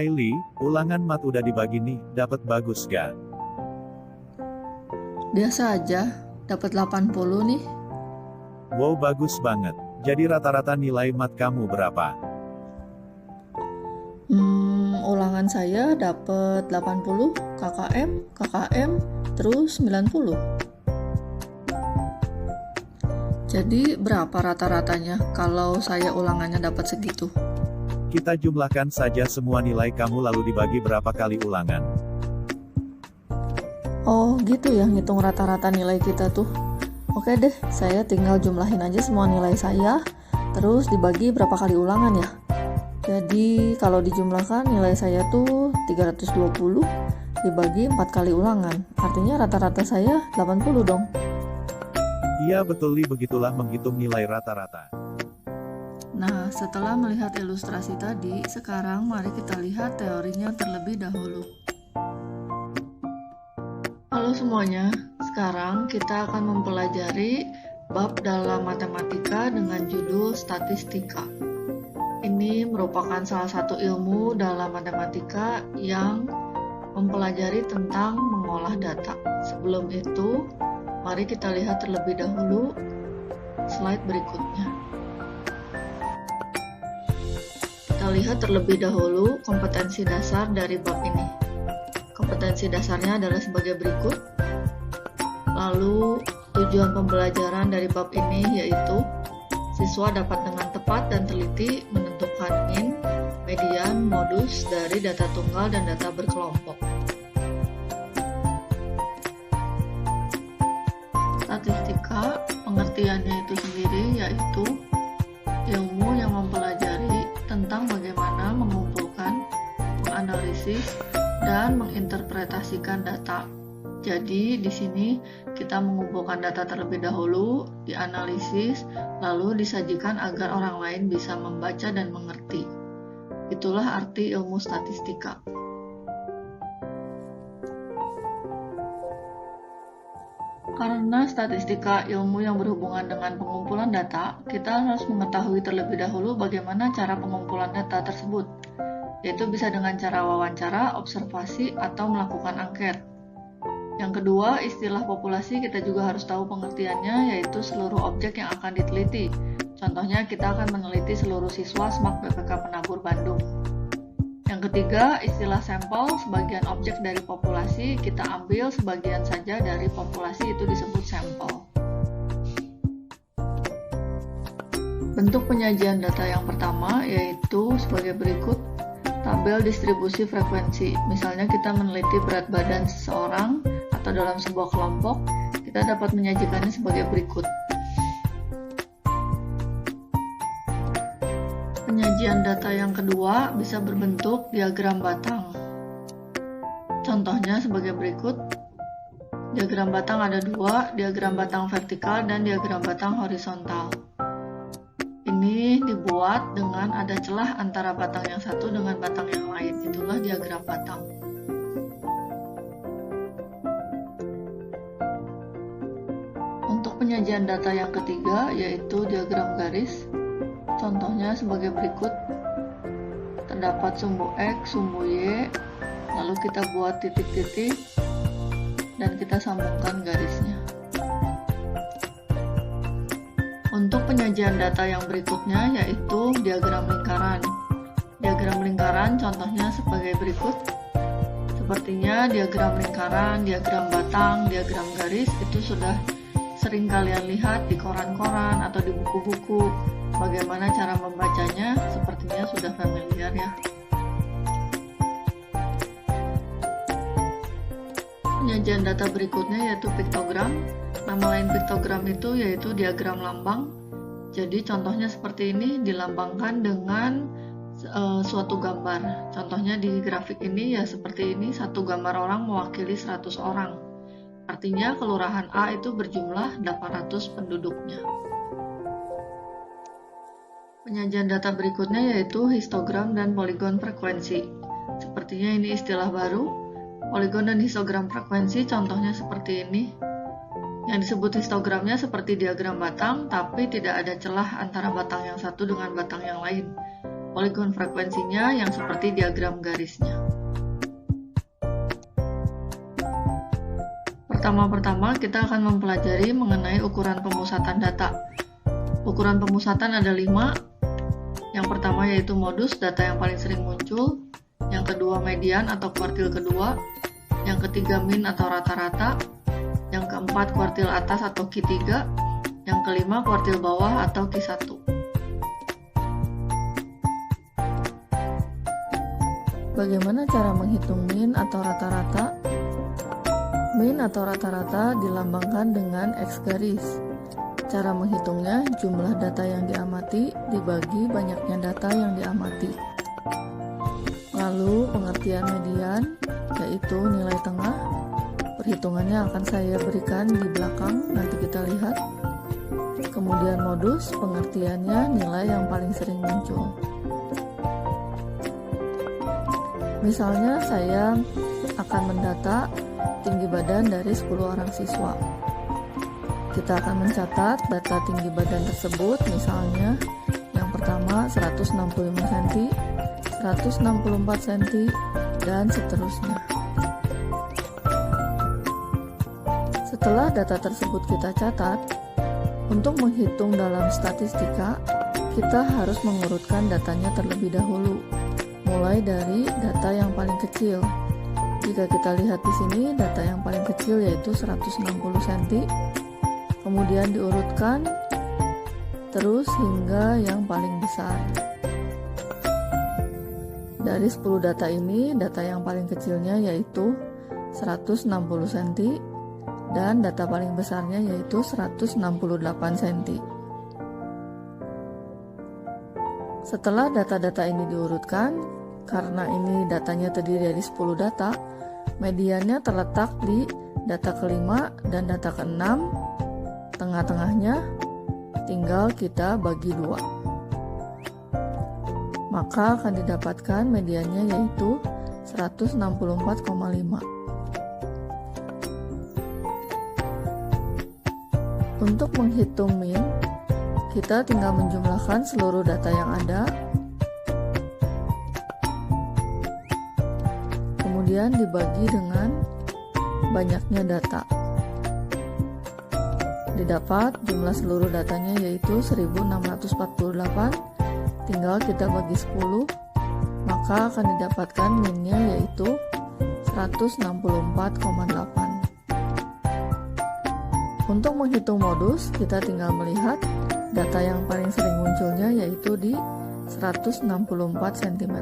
Hai Li, ulangan mat udah dibagi nih, dapat bagus gak? Biasa aja, dapat 80 nih. Wow, bagus banget. Jadi rata-rata nilai mat kamu berapa? Ulangan saya dapat 80, KKM, terus 90. Jadi berapa rata-ratanya kalau saya ulangannya dapat segitu? Kita jumlahkan saja semua nilai kamu lalu dibagi berapa kali ulangan. Oh gitu ya, ngitung rata-rata nilai kita tuh. Oke deh, saya tinggal jumlahin aja semua nilai saya, terus dibagi berapa kali ulangan ya. Jadi kalau dijumlahkan nilai saya tuh 320 dibagi 4 kali ulangan. Artinya rata-rata saya 80 dong. Iya betul Li, begitulah menghitung nilai rata-rata. Nah, setelah melihat ilustrasi tadi, sekarang mari kita lihat teorinya terlebih dahulu. Halo semuanya, sekarang kita akan mempelajari bab dalam matematika dengan judul statistika. Ini merupakan salah satu ilmu dalam matematika yang mempelajari tentang mengolah data. Sebelum itu, mari kita lihat terlebih dahulu slide berikutnya. Kita lihat terlebih dahulu kompetensi dasar dari bab ini. Kompetensi dasarnya adalah sebagai berikut. Lalu, tujuan pembelajaran dari bab ini yaitu siswa dapat dengan tepat dan teliti menentukan mean, median, modus dari data tunggal dan data berkelompok. Statistika, pengertiannya itu sendiri yaitu ilmu yang mempelajari tentang bagaimana mengumpulkan, menganalisis, dan menginterpretasikan data. Jadi di sini kita mengumpulkan data terlebih dahulu, dianalisis, lalu disajikan agar orang lain bisa membaca dan mengerti. Itulah arti ilmu statistika. Karena statistika ilmu yang berhubungan dengan pengumpulan data, kita harus mengetahui terlebih dahulu bagaimana cara pengumpulan data tersebut, yaitu bisa dengan cara wawancara, observasi, atau melakukan angket. Yang kedua, istilah populasi kita juga harus tahu pengertiannya, yaitu seluruh objek yang akan diteliti. Contohnya, kita akan meneliti seluruh siswa SMAK BPK Penabur Bandung. Yang ketiga, istilah sampel, sebagian objek dari populasi, kita ambil sebagian saja dari populasi, itu disebut sampel. Bentuk penyajian data yang pertama yaitu sebagai berikut, tabel distribusi frekuensi. Misalnya kita meneliti berat badan seseorang atau dalam sebuah kelompok, kita dapat menyajikannya sebagai berikut. Penyajian data yang kedua bisa berbentuk diagram batang. Contohnya sebagai berikut. Diagram batang ada dua, diagram batang vertikal dan diagram batang horizontal. Ini dibuat dengan ada celah antara batang yang satu dengan batang yang lain. Itulah diagram batang. Untuk penyajian data yang ketiga yaitu diagram garis. Contohnya sebagai berikut. Terdapat sumbu X, sumbu Y, lalu kita buat titik-titik dan kita sambungkan garisnya. Untuk penyajian data yang berikutnya yaitu diagram lingkaran. Diagram lingkaran contohnya sebagai berikut. Sepertinya diagram lingkaran, diagram batang, diagram garis itu sudah sering kalian lihat di koran-koran atau di buku-buku. Bagaimana cara membacanya? Sepertinya sudah familiar ya. Penyajian data berikutnya yaitu piktogram. Nama lain piktogram itu yaitu diagram lambang. Jadi contohnya seperti ini, dilambangkan dengan suatu gambar. Contohnya di grafik ini ya seperti ini, satu gambar orang mewakili 100 orang. Artinya kelurahan A itu berjumlah 800 penduduknya. Penyajian data berikutnya yaitu histogram dan poligon frekuensi. Sepertinya ini istilah baru. Poligon dan histogram frekuensi contohnya seperti ini. Yang disebut histogramnya seperti diagram batang, tapi tidak ada celah antara batang yang satu dengan batang yang lain. poligon frekuensinya yang seperti diagram garisnya. Pertama-tama kita akan mempelajari mengenai ukuran pemusatan data. Ukuran pemusatan ada 5. Yang pertama yaitu modus, data yang paling sering muncul. Yang kedua median atau kuartil kedua. Yang ketiga min atau rata-rata. Yang keempat kuartil atas atau Q3. Yang kelima kuartil bawah atau Q1. Bagaimana cara menghitung min atau rata-rata? Min atau rata-rata dilambangkan dengan X garis. Cara menghitungnya, jumlah data yang diamati dibagi banyaknya data yang diamati. Lalu pengertian median, yaitu nilai tengah. Perhitungannya akan saya berikan di belakang, nanti kita lihat. Kemudian modus, pengertiannya nilai yang paling sering muncul. Misalnya saya akan mendata tinggi badan dari 10 orang siswa. Kita akan mencatat data tinggi badan tersebut, misalnya yang pertama 165 cm, 164 cm, dan seterusnya. Setelah data tersebut kita catat, untuk menghitung dalam statistika, kita harus mengurutkan datanya terlebih dahulu, mulai dari data yang paling kecil. Jika kita lihat di sini, data yang paling kecil yaitu 160 cm, kemudian diurutkan terus hingga yang paling besar. Dari 10 data ini, data yang paling kecilnya yaitu 160 cm dan data paling besarnya yaitu 168 cm. Setelah data-data ini diurutkan, karena ini datanya terdiri dari 10 data, mediannya terletak di data kelima dan data keenam. Tengah-tengahnya tinggal kita bagi 2. Maka akan didapatkan mediannya yaitu 164,5. Untuk menghitung min, kita tinggal menjumlahkan seluruh data yang ada, kemudian dibagi dengan banyaknya data. Didapat jumlah seluruh datanya yaitu 1648, tinggal kita bagi 10, maka akan didapatkan minnya yaitu 164,8. Untuk menghitung modus, kita tinggal melihat data yang paling sering munculnya yaitu di 164 cm.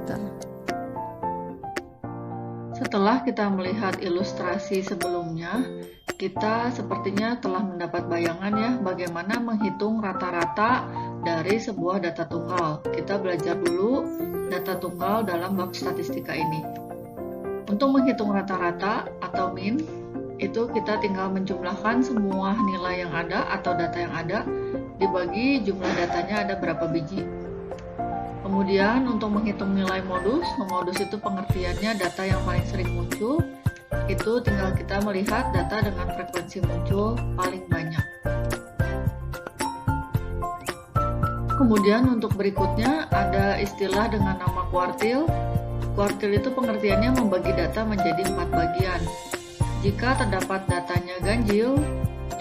Setelah kita melihat ilustrasi sebelumnya, kita sepertinya telah mendapat bayangan ya bagaimana menghitung rata-rata dari sebuah data tunggal. Kita belajar dulu data tunggal dalam bab statistika ini. Untuk menghitung rata-rata atau min, itu kita tinggal menjumlahkan semua nilai yang ada atau data yang ada, dibagi jumlah datanya ada berapa biji. Kemudian untuk menghitung nilai modus, modus itu pengertiannya data yang paling sering muncul, itu tinggal kita melihat data dengan frekuensi muncul paling banyak. Kemudian untuk berikutnya ada istilah dengan nama kuartil. Kuartil itu pengertiannya membagi data menjadi 4 bagian. Jika terdapat datanya ganjil,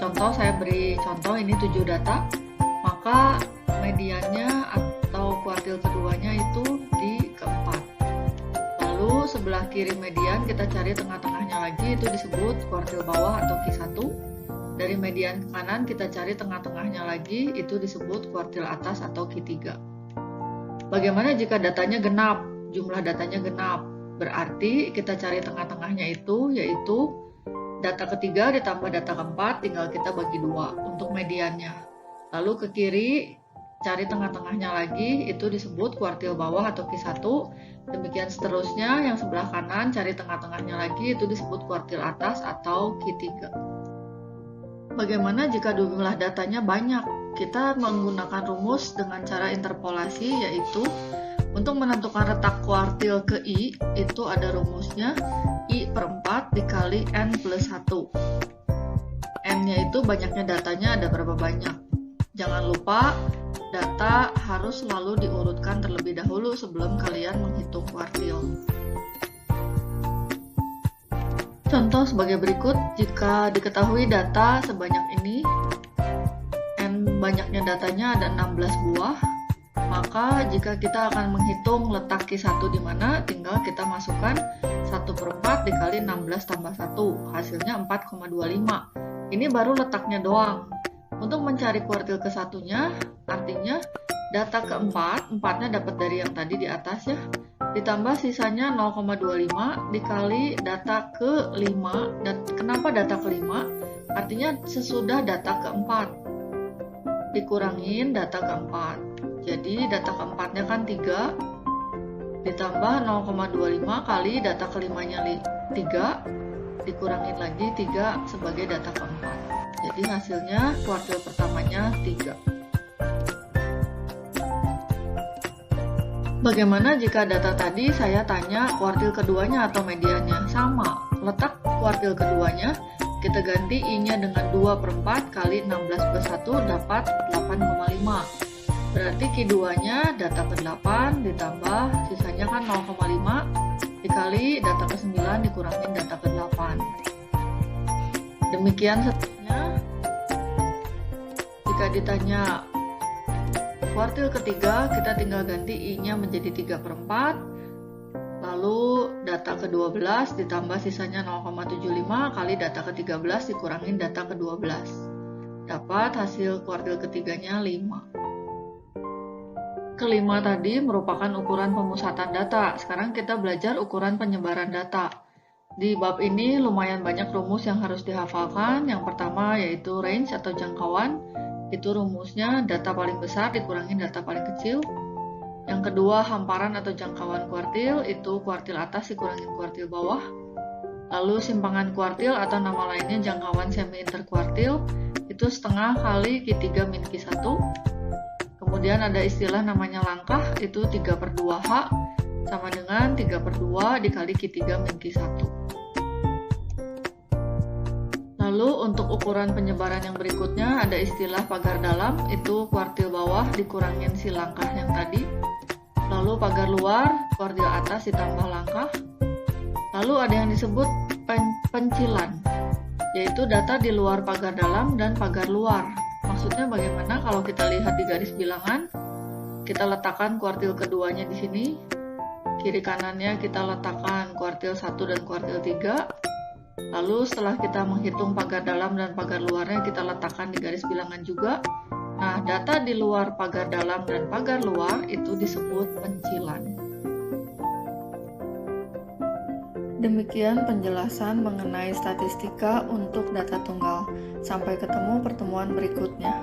contoh saya beri contoh ini 7 data, maka mediannya atau kuartil keduanya itu di keempat. Lalu sebelah kiri median kita cari tengah-tengahnya lagi, itu disebut kuartil bawah atau Q1. Dari median ke kanan kita cari tengah-tengahnya lagi, itu disebut kuartil atas atau Q3. Bagaimana jika datanya genap? Jumlah datanya genap. Berarti kita cari tengah-tengahnya itu, yaitu data ketiga ditambah data keempat, tinggal kita bagi 2 untuk mediannya. Lalu ke kiri, cari tengah-tengahnya lagi, itu disebut kuartil bawah atau Q1. Demikian seterusnya, yang sebelah kanan cari tengah-tengahnya lagi, itu disebut kuartil atas atau Q3. Bagaimana jika jumlah datanya banyak? Kita menggunakan rumus dengan cara interpolasi, yaitu untuk menentukan letak kuartil ke I, itu ada rumusnya I per 4 dikali N plus 1. N-nya itu banyaknya datanya ada berapa banyak. Jangan lupa data harus selalu diurutkan terlebih dahulu sebelum kalian menghitung kuartil. Contoh sebagai berikut, jika diketahui data sebanyak ini, N banyaknya datanya ada 16 buah, maka jika kita akan menghitung letak Q1 di mana, tinggal kita masukkan 1/4 dikali 16 tambah 1, hasilnya 4,25. Ini baru letaknya doang. Untuk mencari kuartil ke-1-nya, artinya data keempat, 4-nya dapat dari yang tadi di atas ya, ditambah sisanya 0,25 dikali data ke-5. Dan kenapa data ke-5? Artinya sesudah data keempat dikurangin data keempat. Jadi data keempatnya kan 3 ditambah 0,25 kali data ke-5-nya 3 dikurangin lagi 3 sebagai data keempat. Jadi hasilnya kuartil pertamanya 3. Bagaimana jika data tadi saya tanya kuartil keduanya atau mediannya? Sama, letak kuartil keduanya kita ganti I-nya dengan 2/4 kali 16 plus 1 dapat 8,5. Berarti Q2-nya data ke-8 ditambah sisanya kan 0,5 dikali data ke-9 dikurangin data ke-8. Demikian seterusnya. Jika ditanya kuartil ketiga, kita tinggal ganti I-nya menjadi 3/4, lalu data ke-12 ditambah sisanya 0,75 kali data ke-13 dikurangin data ke-12. Dapat hasil kuartil ketiganya 5. Kelima tadi merupakan ukuran pemusatan data. Sekarang kita belajar ukuran penyebaran data. Di bab ini lumayan banyak rumus yang harus dihafalkan. Yang pertama yaitu range atau jangkauan. Itu rumusnya data paling besar dikurangin data paling kecil. Yang kedua hamparan atau jangkauan kuartil, itu kuartil atas dikurangin kuartil bawah. Lalu simpangan kuartil atau nama lainnya jangkauan semi interkuartil, itu setengah kali Q3 min Q1. Kemudian ada istilah namanya langkah, itu 3/2H sama dengan 3/2 dikali Q3 min Q1. Lalu untuk ukuran penyebaran yang berikutnya ada istilah pagar dalam, itu kuartil bawah dikurangin si langkah yang tadi. Lalu pagar luar, kuartil atas ditambah langkah. Lalu ada yang disebut pencilan, yaitu data di luar pagar dalam dan pagar luar. Maksudnya bagaimana kalau kita lihat di garis bilangan, kita letakkan kuartil keduanya di sini, kiri kanannya kita letakkan kuartil 1 dan kuartil 3, lalu setelah kita menghitung pagar dalam dan pagar luarnya kita letakkan di garis bilangan juga. Nah, data di luar pagar dalam dan pagar luar itu disebut pencilan. Demikian penjelasan mengenai statistika untuk data tunggal. Sampai ketemu pertemuan berikutnya.